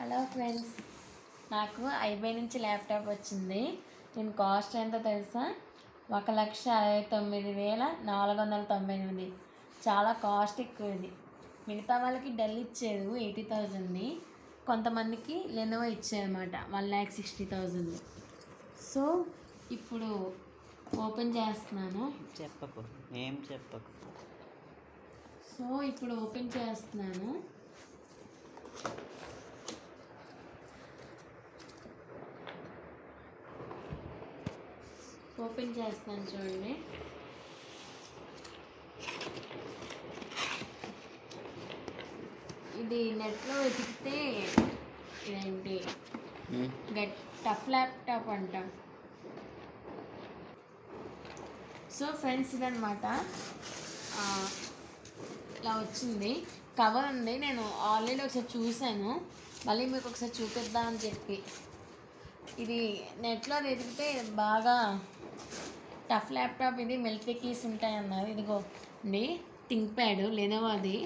Hello friends, నాకు ఐబై నుంచి laptop వచ్చింది. దీని కాస్ట్ ఎంతో తెలుసా? 1,69,498. చాలా కాస్ట్ ఎక్కువ ఇది. మిగతా వాళ్ళకి డెల్ ఇచ్చారు 80,000ని, కొంతమందికి లెనోవో ఇచ్చారన్నమాట 1,60,000. సో ఇప్పుడు ఓపెన్ చేస్తున్నాను. ఏం చెప్పకు. సో ఇప్పుడు ఓపెన్ చేస్తున్నాను. ఓపెన్ చేస్తాను చూడండి. ఇది నెట్లో వెతికితే ఇదేంటి టఫ్ ల్యాప్టాప్ అంట. సో ఫ్రెండ్స్, ఇదనమాట ఇలా వచ్చింది. కవర్ ఉంది, నేను ఆల్రెడీ ఒకసారి చూశాను, మళ్ళీ మీకు ఒకసారి చూపిద్దామని చెప్పి. ఇది నెట్లో వెతికితే బాగా టఫ్ ల్యాప్టాప్, ఇది మిలిటరీ కీస్ ఉంటాయన్నారు. ఇదిగో అండి థింక్ ప్యాడ్ లెనోవో అది.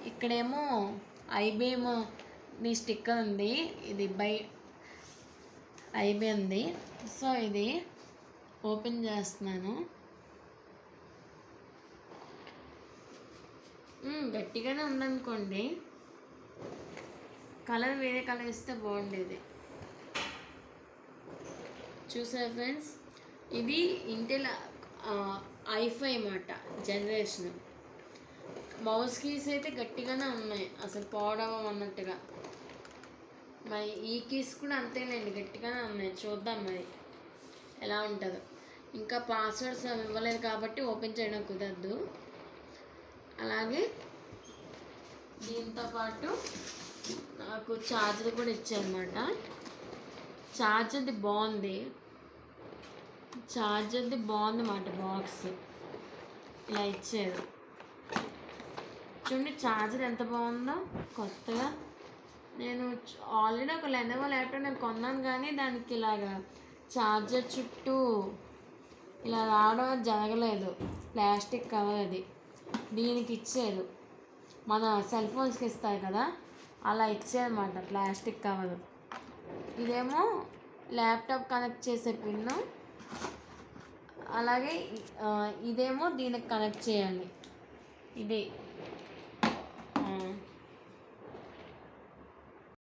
ఇక్కడేమో ఐబిఎం నీ స్టిక్కర్ ఉంది, ఇది బై ఐబీ ఉంది. సో ఇది ఓపెన్ చేస్తున్నాను. గట్టిగానే ఉందనుకోండి. కలర్ వేరే కలర్ ఇస్తే బాగుండేది. చూసారా ఫ్రెండ్స్, ఇది ఇంటెల్ i5 అన్నమాట జనరేషన్. మౌస్ కీస్ అయితే గట్టిగానే ఉన్నాయి, అసలు పోవడం అన్నట్టుగా. మరి ఈ కీస్ కూడా అంతేనండి, గట్టిగానే ఉన్నాయి. చూద్దాం మరి ఎలా ఉంటుందో. ఇంకా పాస్వర్డ్స్ ఇవ్వలేదు కాబట్టి ఓపెన్ చేయడం కుదరదు. అలాగే దీంతోపాటు నాకు ఛార్జర్ కూడా ఇచ్చారన్నమాట. ఛార్జర్ది బాగుంది అన్నమాట. బాక్స్ ఇలా ఇచ్చారు చూడండి. ఛార్జర్ ఎంత బాగుందో కొత్తగా. నేను ఆల్రెడీ ఒక లెనోవో ల్యాప్టాప్ నేను కొన్నాను, కానీ దానికి ఇలాగా ఛార్జర్ చుట్టూ ఇలా రావడం జరగలేదు. ప్లాస్టిక్ కవర్ అది, దీనికి ఇచ్చారు. మన సెల్ ఫోన్స్కి ఇస్తారు కదా, అలా ఇచ్చారన్నమాట ప్లాస్టిక్ కవర్. ఇదేమో ల్యాప్టాప్ కనెక్ట్ చేసే పిన్ను, అలాగే ఇదేమో దీనికి కనెక్ట్ చేయాలి. ఇది